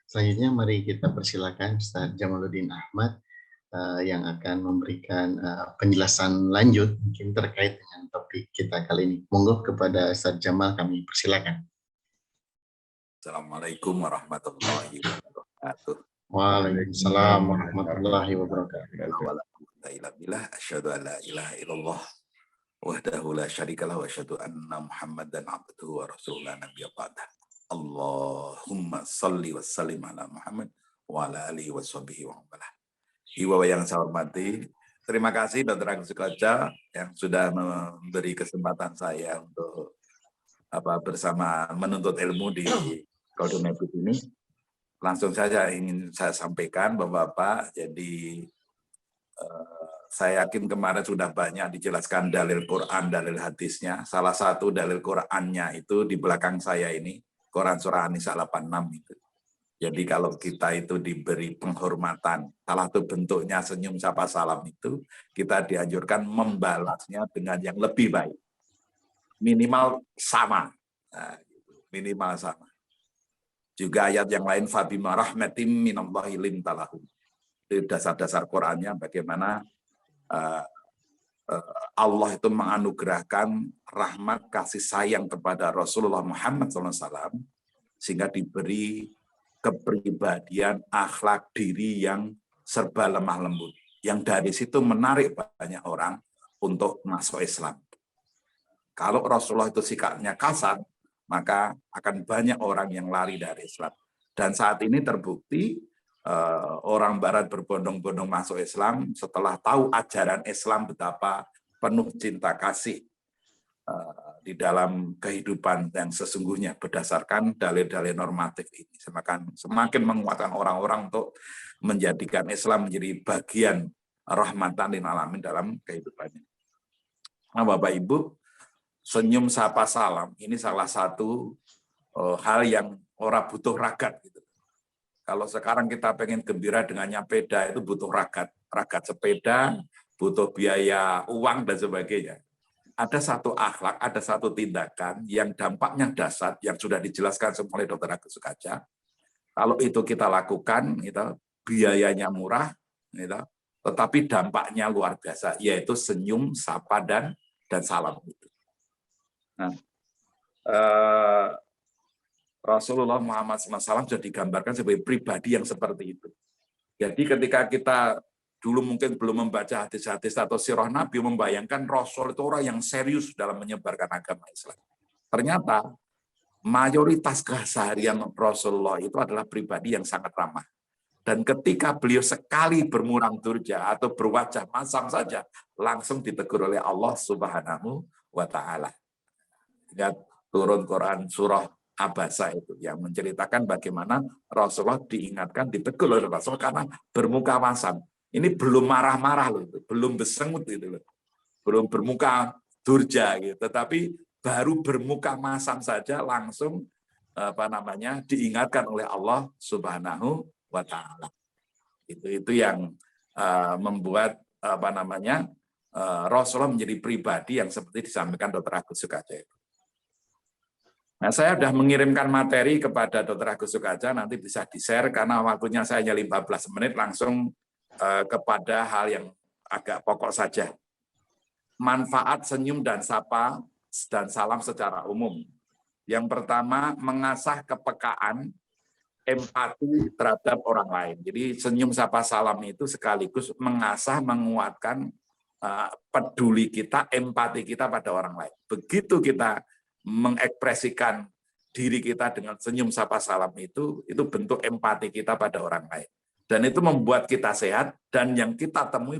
Selanjutnya mari kita persilakan Ustaz Jamaluddin Ahmad yang akan memberikan penjelasan lanjut mungkin terkait dengan topik kita kali ini. Monggo kepada Ustaz Jamal kami persilakan. Assalamualaikum warahmatullahi wabarakatuh. Waalaikumsalam warahmatullahi wabarakatuh. Asyhadu an la ilaha illallah wahdahu la syarikalah wa asyhadu anna Muhammadan abduhu wa rasuluhu la nabiyya ba'dah. Allahumma shalli wa sallim ala Muhammad wa ala alihi wa sahbihi wa mawalah. Ibu yang saya hormati, terima kasih Dr. Agus Sukaja yang sudah memberi kesempatan saya untuk bersama menuntut ilmu di Koordinatif ini. Langsung saja ingin saya sampaikan Bapak-Bapak, jadi saya yakin kemarin sudah banyak dijelaskan dalil Quran, dalil hadisnya. Salah satu dalil Qurannya itu di belakang saya ini, Quran Surah An-Nisa 86 itu. Jadi kalau kita itu diberi penghormatan, salah satu bentuknya senyum sapa salam itu, kita dianjurkan membalasnya dengan yang lebih baik. Minimal sama. Nah, minimal sama. Juga ayat yang lain, fabima rahmatim minallahi lintalahum. Di dasar-dasar Qur'annya bagaimana Allah itu menganugerahkan rahmat kasih sayang kepada Rasulullah Muhammad SAW sehingga diberi kepribadian akhlak diri yang serba lemah lembut. Yang dari situ menarik banyak orang untuk masuk Islam. Kalau Rasulullah itu sikapnya kasar, maka akan banyak orang yang lari dari Islam. Dan saat ini terbukti orang Barat berbondong-bondong masuk Islam setelah tahu ajaran Islam betapa penuh cinta kasih di dalam kehidupan yang sesungguhnya berdasarkan dalil-dalil normatif ini. Semakin menguatkan orang-orang untuk menjadikan Islam menjadi bagian rahmatan lil alamin dalam kehidupannya. Nah, Bapak Ibu, senyum sapa salam ini salah satu hal yang orang butuh ragat gitu. Kalau sekarang kita pengen gembira dengan sepeda itu butuh ragat sepeda, butuh biaya uang dan sebagainya. Ada satu akhlak, ada satu tindakan yang dampaknya dahsyat yang sudah dijelaskan oleh Dr. Agus Sukaja. Kalau itu kita lakukan, gitu, biayanya murah, gitu, tetapi dampaknya luar biasa, yaitu senyum, sapa dan salam itu. Nah, Rasulullah Muhammad SAW sudah digambarkan sebagai pribadi yang seperti itu. Jadi ketika kita dulu mungkin belum membaca hadis-hadis atau sirah Nabi, membayangkan Rasul itu orang yang serius dalam menyebarkan agama Islam. Ternyata mayoritas keseharian Rasulullah itu adalah pribadi yang sangat ramah. Dan ketika beliau sekali bermurang durja atau berwajah masam saja, langsung ditegur oleh Allah Subhanahu wa Ta'ala. Ingat turun Quran surah Abasa itu yang menceritakan bagaimana Rasulullah diingatkan, ditegur oleh Rasul karena bermuka masam. Ini belum marah-marah loh, belum besengut gitu loh, belum bermuka durja gitu, tetapi baru bermuka masam saja langsung diingatkan oleh Allah Subhanahu wa Ta'ala. Itu yang membuat Rasulullah menjadi pribadi yang seperti disampaikan Dr. Agus Sukaja itu. Nah, saya sudah mengirimkan materi kepada Dr. Agus Sukaja, nanti bisa di-share karena waktunya saya hanya 15 menit, langsung kepada hal yang agak pokok saja. Manfaat senyum dan sapa dan salam secara umum. Yang pertama, mengasah kepekaan, empati terhadap orang lain. Jadi senyum sapa salam itu sekaligus mengasah, menguatkan peduli kita, empati kita pada orang lain. Begitu kita mengekspresikan diri kita dengan senyum sapa salam itu bentuk empati kita pada orang lain. Dan itu membuat kita sehat, dan yang kita temui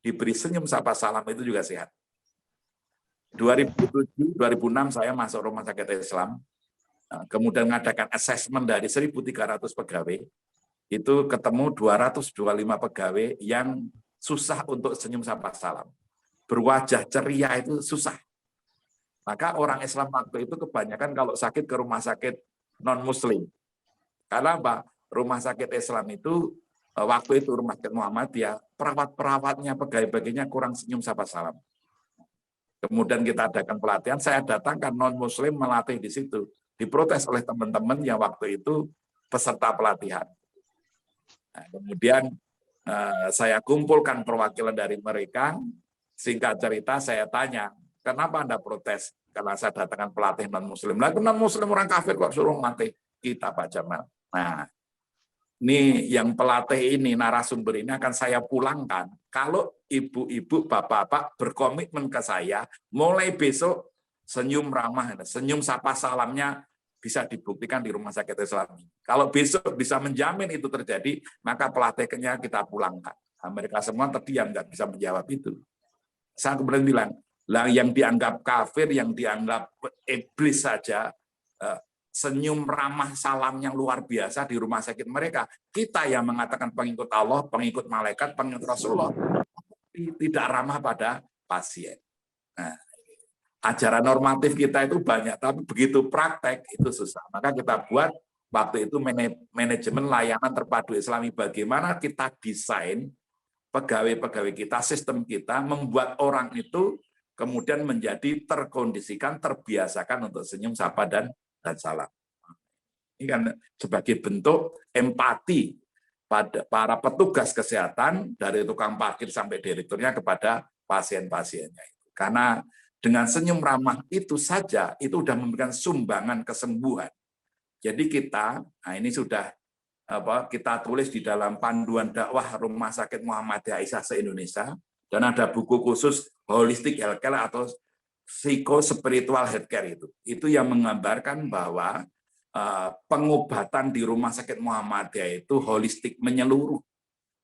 diberi senyum sapa salam itu juga sehat. 2007, 2006 saya masuk rumah sakit Islam, kemudian mengadakan assessment dari 1.300 pegawai, itu ketemu 225 pegawai yang susah untuk senyum sapa salam. Berwajah ceria itu susah. Maka orang Islam waktu itu kebanyakan kalau sakit ke rumah sakit non-muslim. Karena apa? Rumah sakit Islam itu, waktu itu rumah sakit Muhammadiyah, perawat-perawatnya, pegawai-pegawainya kurang senyum sapa salam. Kemudian kita adakan pelatihan, saya datangkan non-muslim melatih di situ. Diprotes oleh teman-teman yang waktu itu peserta pelatihan. Nah, kemudian saya kumpulkan perwakilan dari mereka. Singkat cerita saya tanya, kenapa Anda protes? Karena saya datangkan pelatih non-muslim. Lah non-muslim orang kafir kok suruh mati kita, Pak Jamal. Nah, ini yang pelatih ini, narasumber ini akan saya pulangkan. Kalau ibu-ibu, bapak-bapak berkomitmen ke saya, mulai besok senyum ramah, senyum sapa salamnya bisa dibuktikan di rumah sakit Islam. Kalau besok bisa menjamin itu terjadi, maka pelatihnya kita pulangkan. Nah, mereka semua terdiam, nggak bisa menjawab itu. Saya kemudian bilang, lah yang dianggap kafir, yang dianggap iblis saja, senyum ramah salam yang luar biasa di rumah sakit mereka. Kita yang mengatakan pengikut Allah, pengikut malaikat, pengikut Rasulullah, tidak ramah pada pasien. Nah, ajaran normatif kita itu banyak, tapi begitu praktek itu susah. Maka kita buat waktu itu manajemen layanan terpadu Islami. Bagaimana kita desain pegawai-pegawai kita, sistem kita, membuat orang itu kemudian menjadi terkondisikan, terbiasakan untuk senyum, sapa, dan salam. Ini kan sebagai bentuk empati pada para petugas kesehatan, dari tukang parkir sampai direkturnya kepada pasien-pasiennya. Karena dengan senyum ramah itu saja, itu sudah memberikan sumbangan kesembuhan. Jadi kita, nah ini sudah kita tulis di dalam panduan dakwah Rumah Sakit Muhammadiyah Aisyah se-Indonesia, dan ada buku khusus holistic healthcare atau psikospiritual healthcare itu yang menggambarkan bahwa pengobatan di Rumah Sakit Muhammadiyah itu holistik, menyeluruh,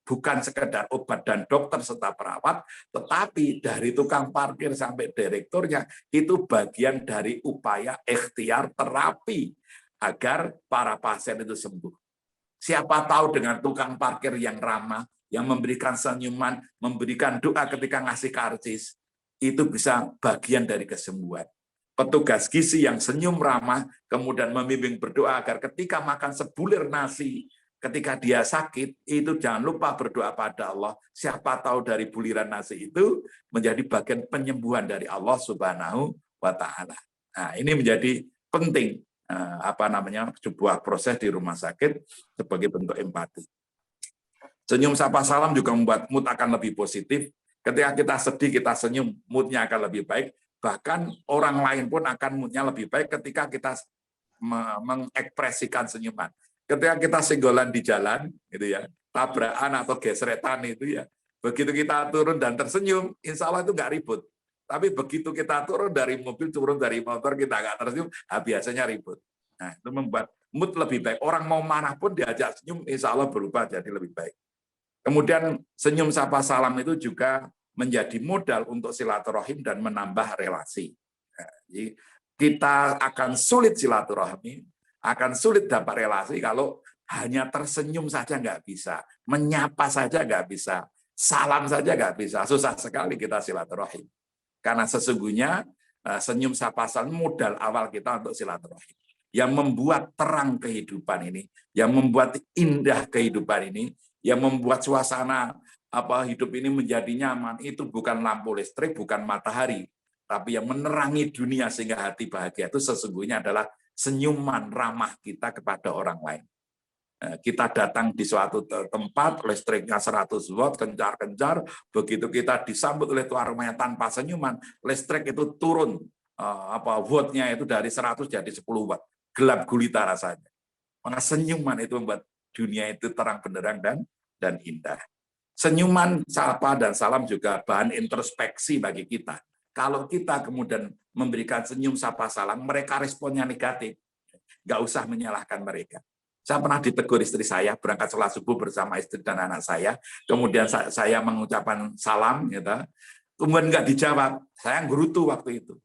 bukan sekedar obat dan dokter serta perawat, tetapi dari tukang parkir sampai direkturnya itu bagian dari upaya ikhtiar terapi agar para pasien itu sembuh. Siapa tahu dengan tukang parkir yang ramah, yang memberikan senyuman, memberikan doa ketika ngasih karcis, itu bisa bagian dari kesembuhan. Petugas gizi yang senyum ramah, kemudian membimbing berdoa agar ketika makan sebulir nasi, ketika dia sakit, itu jangan lupa berdoa pada Allah. Siapa tahu dari buliran nasi itu menjadi bagian penyembuhan dari Allah Subhanahu wa Ta'ala. Nah, ini menjadi penting. Sebuah proses di rumah sakit sebagai bentuk empati. Senyum sapa salam juga membuat mood akan lebih positif. Ketika kita sedih, kita senyum, moodnya akan lebih baik. Bahkan orang lain pun akan moodnya lebih baik ketika kita mengekspresikan senyuman. Ketika kita senggolan di jalan, gitu ya, tabrakan atau gesretan itu ya, begitu kita turun dan tersenyum, insya Allah itu nggak ribut. Tapi begitu kita turun dari mobil, turun dari motor, kita nggak tersenyum, biasanya ribut. Nah, itu membuat mood lebih baik. Orang mau marah pun diajak senyum, insya Allah berubah jadi lebih baik. Kemudian senyum sapa salam itu juga menjadi modal untuk silaturahim dan menambah relasi. Nah, jadi kita akan sulit silaturahmi, akan sulit dapat relasi kalau hanya tersenyum saja nggak bisa, menyapa saja nggak bisa, salam saja nggak bisa. Susah sekali kita silaturahim. Karena sesungguhnya senyum sapa salam modal awal kita untuk silaturahim. Yang membuat terang kehidupan ini, yang membuat indah kehidupan ini, yang membuat suasana hidup ini menjadi nyaman, itu bukan lampu listrik, bukan matahari, tapi yang menerangi dunia sehingga hati bahagia itu sesungguhnya adalah senyuman ramah kita kepada orang lain. Kita datang di suatu tempat, listriknya 100 watt, kencar-kencar, begitu kita disambut oleh tuan rumahnya tanpa senyuman, listrik itu turun, wattnya itu dari 100 jadi 10 watt, gelap gulita rasanya. Maka senyuman itu membuat dunia itu terang benderang dan indah. Senyuman, sapa, dan salam juga bahan introspeksi bagi kita. Kalau kita kemudian memberikan senyum, sapa, salam, mereka responnya negatif, nggak usah menyalahkan mereka. Saya pernah ditegur istri saya, berangkat sholat subuh bersama istri dan anak saya, kemudian saya mengucapkan salam, gitu. Kemudian nggak dijawab, saya gerutu waktu itu.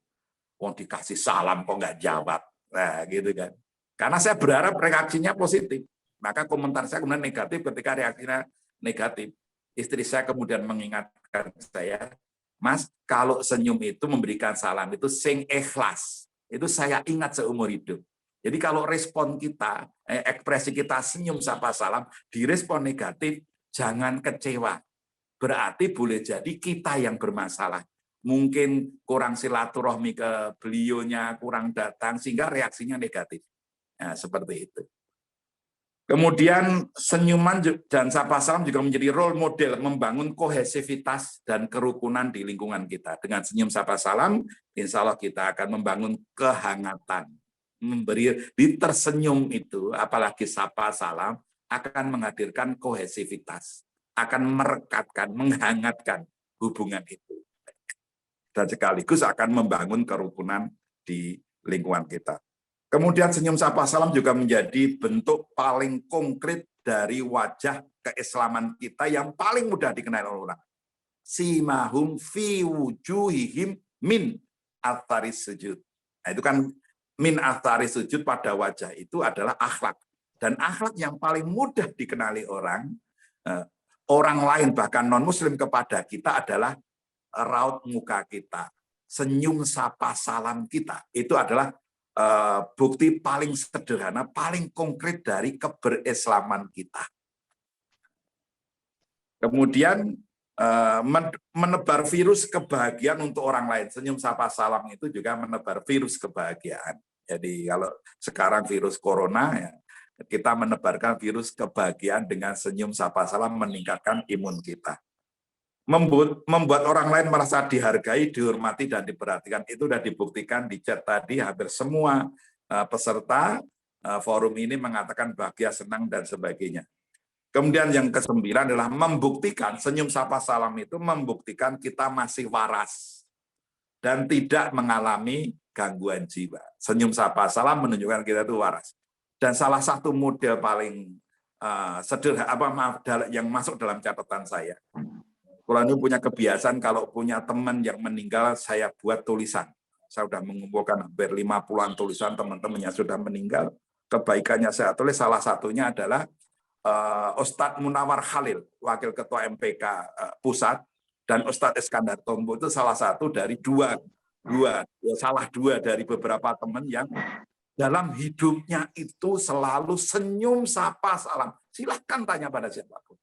Wong dikasih salam kok nggak jawab, nah gitu kan. Karena saya berharap reaksinya positif, maka komentar saya kemudian negatif. Ketika reaksinya negatif, istri saya kemudian mengingatkan saya, Mas, kalau senyum itu memberikan salam itu sing ikhlas, itu saya ingat seumur hidup. Jadi kalau respon kita, ekspresi kita senyum sapa salam, direspon negatif, jangan kecewa. Berarti boleh jadi kita yang bermasalah. Mungkin kurang silaturahmi ke beliaunya, kurang datang, sehingga reaksinya negatif. Nah, seperti itu. Kemudian senyuman dan sapa salam juga menjadi role model membangun kohesivitas dan kerukunan di lingkungan kita. Dengan senyum sapa salam, insya Allah kita akan membangun kehangatan. Di tersenyum itu, apalagi sapa salam, akan menghadirkan kohesivitas, akan merekatkan, menghangatkan hubungan itu. Dan sekaligus akan membangun kerukunan di lingkungan kita. Kemudian senyum sapa salam juga menjadi bentuk paling konkret dari wajah keislaman kita yang paling mudah dikenal oleh orang. Simahum fi wujuhihim min atharis sujud. Nah, itu kan min atharis sujud pada wajah itu adalah akhlak. Dan akhlak yang paling mudah dikenali orang lain bahkan non-muslim kepada kita adalah raut muka kita. Senyum sapa salam kita. Itu adalah bukti paling sederhana, paling konkret dari keberislaman kita. Kemudian menebar virus kebahagiaan untuk orang lain. Senyum sapa salam itu juga menebar virus kebahagiaan. Jadi kalau sekarang virus corona, ya, kita menebarkan virus kebahagiaan dengan senyum sapa salam meningkatkan imun kita. Membuat orang lain merasa dihargai, dihormati, dan diperhatikan. Itu sudah dibuktikan di chat tadi, hampir semua peserta forum ini mengatakan bahagia, senang, dan sebagainya. Kemudian yang ke-9 adalah membuktikan, senyum sapa salam itu membuktikan kita masih waras dan tidak mengalami gangguan jiwa. Senyum sapa salam menunjukkan kita itu waras. Dan salah satu model paling sederhana, yang masuk dalam catatan saya, kalau ini punya kebiasaan, kalau punya teman yang meninggal, saya buat tulisan. Saya sudah mengumpulkan hampir 50-an tulisan teman-teman yang sudah meninggal. Kebaikannya saya tulis, salah satunya adalah Ustadz Munawar Khalil, Wakil Ketua MPK Pusat, dan Ustadz Iskandar Tombo itu salah satu dari dua dari beberapa teman yang dalam hidupnya itu selalu senyum, sapa, salam. Silahkan tanya pada siapapun.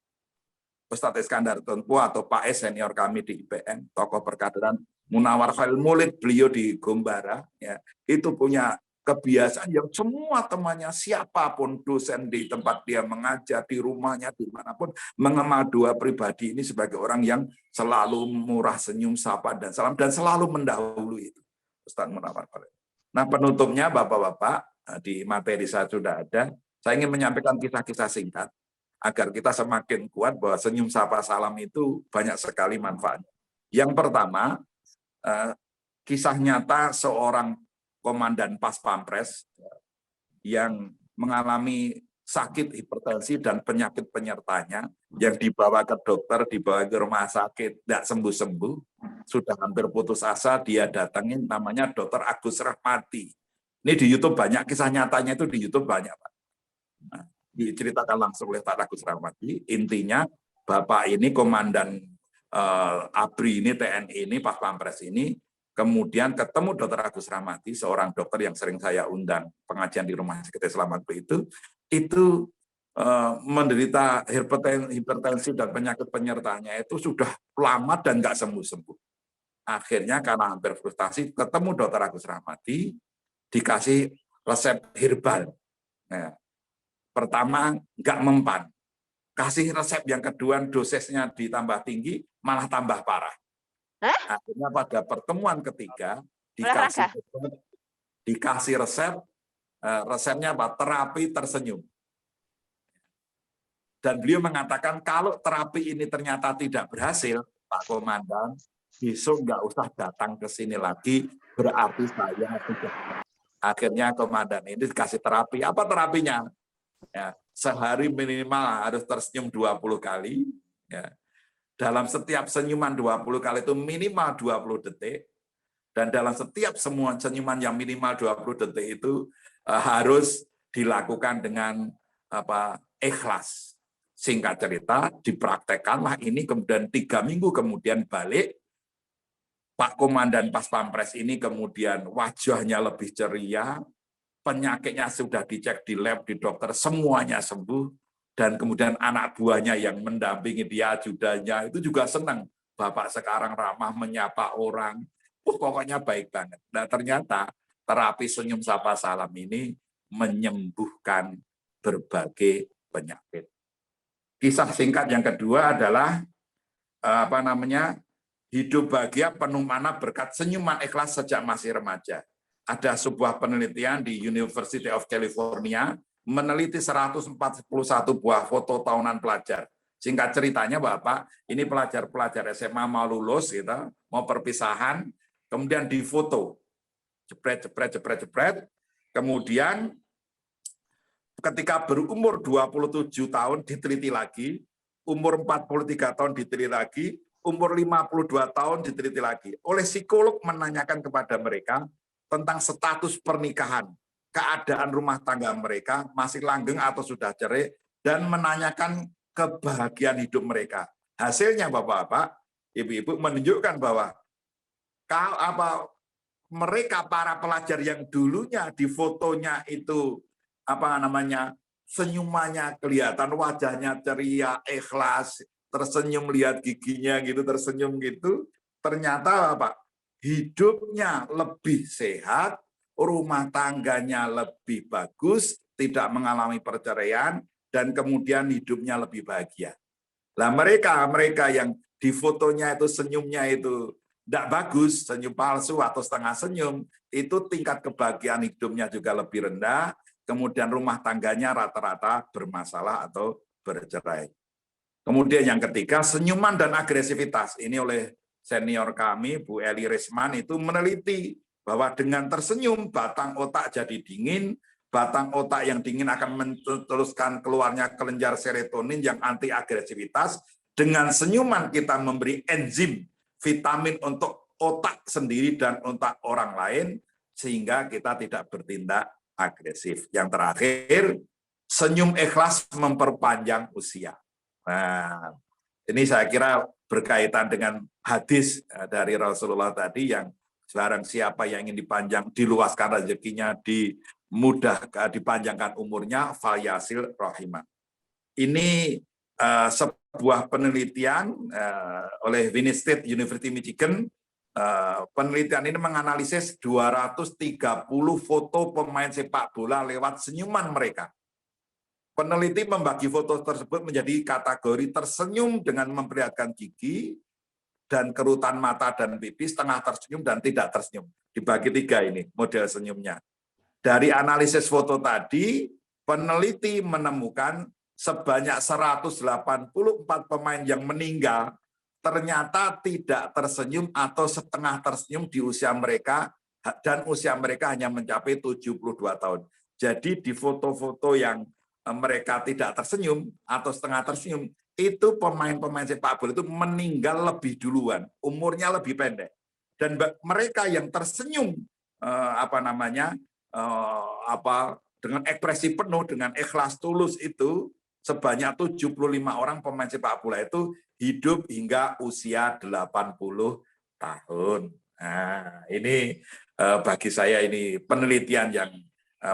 Ustadz Iskandar Tombo atau Pak S senior kami di IPN, tokoh perkaderan, Munawar Khalil murid beliau di Gombara, ya, itu punya kebiasaan yang semua temannya, siapapun dosen di tempat dia mengajar, di rumahnya, dimanapun, mengenal dua pribadi ini sebagai orang yang selalu murah senyum, sapa, dan salam, dan selalu mendahului itu. Ustadz Munawar Khalil. Nah, penutupnya Bapak-Bapak, di materi saya sudah ada, saya ingin menyampaikan kisah-kisah singkat, agar kita semakin kuat bahwa senyum sapa salam itu banyak sekali manfaatnya. Yang pertama, kisah nyata seorang komandan Pas Pampres yang mengalami sakit hipertensi dan penyakit penyertanya, yang dibawa ke dokter, dibawa ke rumah sakit, tidak sembuh-sembuh, sudah hampir putus asa, dia datangin namanya Dr. Agus Rahmati. Ini di YouTube banyak, kisah nyatanya itu di YouTube banyak, Pak. Nah, diceritakan langsung oleh Pak Agus Rahmati. Intinya Bapak ini komandan ABRI ini, TNI ini, Pas Pampres ini, kemudian ketemu Dr. Agus Rahmati, seorang dokter yang sering saya undang pengajian di Rumah Sakit Islam itu menderita hipertensi dan penyakit penyertanya itu sudah lama dan nggak sembuh-sembuh. Akhirnya karena hampir frustasi, ketemu Dr. Agus Rahmati, dikasih resep herbal. Nah, pertama nggak mempan, kasih resep yang kedua dosisnya ditambah tinggi, malah tambah parah. Akhirnya pada pertemuan ketiga dikasih resepnya apa? Terapi tersenyum. Dan beliau mengatakan kalau terapi ini ternyata tidak berhasil, Pak Komandan, besok nggak usah datang ke sini lagi, berarti saya sudah. Akhirnya Komandan ini dikasih terapi. Apa terapinya? Ya, sehari minimal harus tersenyum 20 kali. Ya. Dalam setiap senyuman 20 kali itu minimal 20 detik. Dan dalam setiap semua senyuman yang minimal 20 detik itu harus dilakukan dengan ikhlas. Singkat cerita, dipraktekkanlah ini, kemudian 3 minggu kemudian balik, Pak Komandan Pas Pampres ini kemudian wajahnya lebih ceria, penyakitnya sudah dicek di lab, di dokter, semuanya sembuh, dan kemudian anak buahnya yang mendampingi dia, ajudannya, itu juga senang. Bapak sekarang ramah menyapa orang, pokoknya baik banget. Nah, ternyata terapi senyum sapa salam ini menyembuhkan berbagai penyakit. Kisah singkat yang kedua adalah hidup bahagia penuh makna berkat senyuman ikhlas sejak masih remaja. Ada sebuah penelitian di University of California meneliti 141 buah foto tahunan pelajar. Singkat ceritanya Bapak, ini pelajar-pelajar SMA mau lulus, gitu, mau perpisahan, kemudian difoto, jepret, kemudian ketika berumur 27 tahun diteliti lagi, umur 43 tahun diteliti lagi, umur 52 tahun diteliti lagi. Oleh psikolog menanyakan kepada mereka tentang status pernikahan, keadaan rumah tangga mereka, masih langgeng atau sudah cerai, dan menanyakan kebahagiaan hidup mereka. Hasilnya Bapak-bapak, Ibu-ibu menunjukkan bahwa mereka para pelajar yang dulunya di fotonya itu senyumannya kelihatan, wajahnya ceria, ikhlas, tersenyum, lihat giginya gitu, tersenyum gitu, ternyata hidupnya lebih sehat, rumah tangganya lebih bagus, tidak mengalami perceraian, dan kemudian hidupnya lebih bahagia. Lah mereka yang di fotonya itu senyumnya itu tidak bagus, senyum palsu atau setengah senyum, itu tingkat kebahagiaan hidupnya juga lebih rendah, kemudian rumah tangganya rata-rata bermasalah atau bercerai. Kemudian yang ketiga, senyuman dan agresivitas. Ini oleh senior kami, Bu Eli Risman, itu meneliti bahwa dengan tersenyum, batang otak jadi dingin, batang otak yang dingin akan meneruskan keluarnya kelenjar serotonin yang anti agresivitas. Dengan senyuman kita memberi enzim, vitamin untuk otak sendiri dan otak orang lain, sehingga kita tidak bertindak agresif. Yang terakhir, senyum ikhlas memperpanjang usia. Nah, ini saya kira berkaitan dengan hadis dari Rasulullah tadi yang sekarang siapa yang ingin diluaskan rezekinya, dipanjangkan umurnya, falyasil rahimah. Ini sebuah penelitian oleh Wayne State University Michigan. Penelitian ini menganalisis 230 foto pemain sepak bola lewat senyuman mereka. Peneliti membagi foto tersebut menjadi kategori tersenyum dengan memperlihatkan gigi, dan kerutan mata dan pipi, setengah tersenyum dan tidak tersenyum. Dibagi 3 ini model senyumnya. Dari analisis foto tadi, peneliti menemukan sebanyak 184 pemain yang meninggal ternyata tidak tersenyum atau setengah tersenyum di usia mereka, dan usia mereka hanya mencapai 72 tahun. Jadi di foto-foto yang mereka tidak tersenyum atau setengah tersenyum, itu pemain-pemain sepak bola itu meninggal lebih duluan, umurnya lebih pendek. Dan mereka yang tersenyum dengan ekspresi penuh, dengan ikhlas tulus itu sebanyak 75 orang pemain sepak bola itu hidup hingga usia 80 tahun. Nah, ini bagi saya ini penelitian yang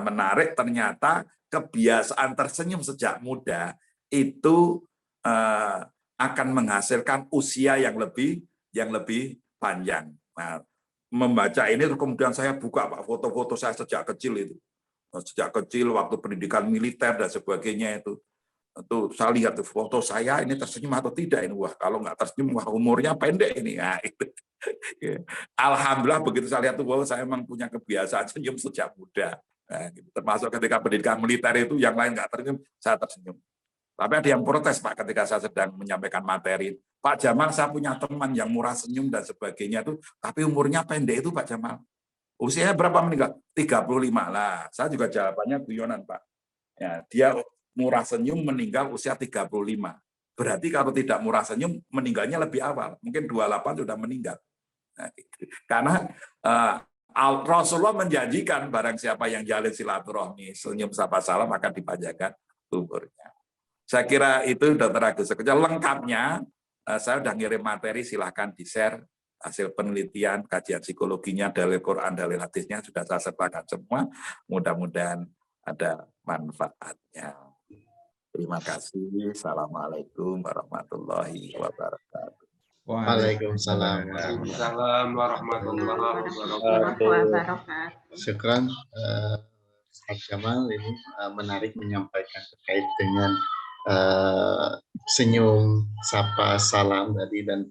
menarik. Ternyata kebiasaan tersenyum sejak muda itu akan menghasilkan usia yang lebih panjang. Nah, membaca ini kemudian saya buka Pak foto-foto saya sejak kecil itu. Sejak kecil waktu pendidikan militer dan sebagainya itu saya lihat foto saya ini tersenyum atau tidak ini. Wah, kalau nggak tersenyum wah umurnya pendek ini. Nah, itu. Alhamdulillah begitu saya lihat tuh bahwa saya memang punya kebiasaan senyum sejak muda. Nah, gitu. Termasuk ketika pendidikan militer itu yang lain nggak tersenyum, saya tersenyum. Tapi ada yang protes Pak ketika saya sedang menyampaikan materi. Pak Jamal, saya punya teman yang murah senyum dan sebagainya itu, tapi umurnya pendek itu Pak Jamal. Usianya berapa meninggal? 35 lah. Saya juga jawabannya guyonan Pak. Ya, dia murah senyum meninggal usia 35. Berarti kalau tidak murah senyum meninggalnya lebih awal. Mungkin 28 sudah meninggal. Nah, gitu. Karena Rasulullah menjanjikan barang siapa yang jalin silaturahmi, senyum sapa salam akan dipanjangkan umurnya. Saya kira itu Dr. Agus. Lengkapnya saya sudah ngirim materi, silahkan di-share hasil penelitian, kajian psikologinya, dalil Quran, dalil hadisnya sudah saya sertakan semua. Mudah-mudahan ada manfaatnya. Terima kasih. Assalamualaikum warahmatullahi wabarakatuh. Waalaikumsalam warahmatullahi wabarakatuh. Syukran Ustaz Jamal ini menarik menyampaikan terkait dengan senyum, sapa, salam tadi dan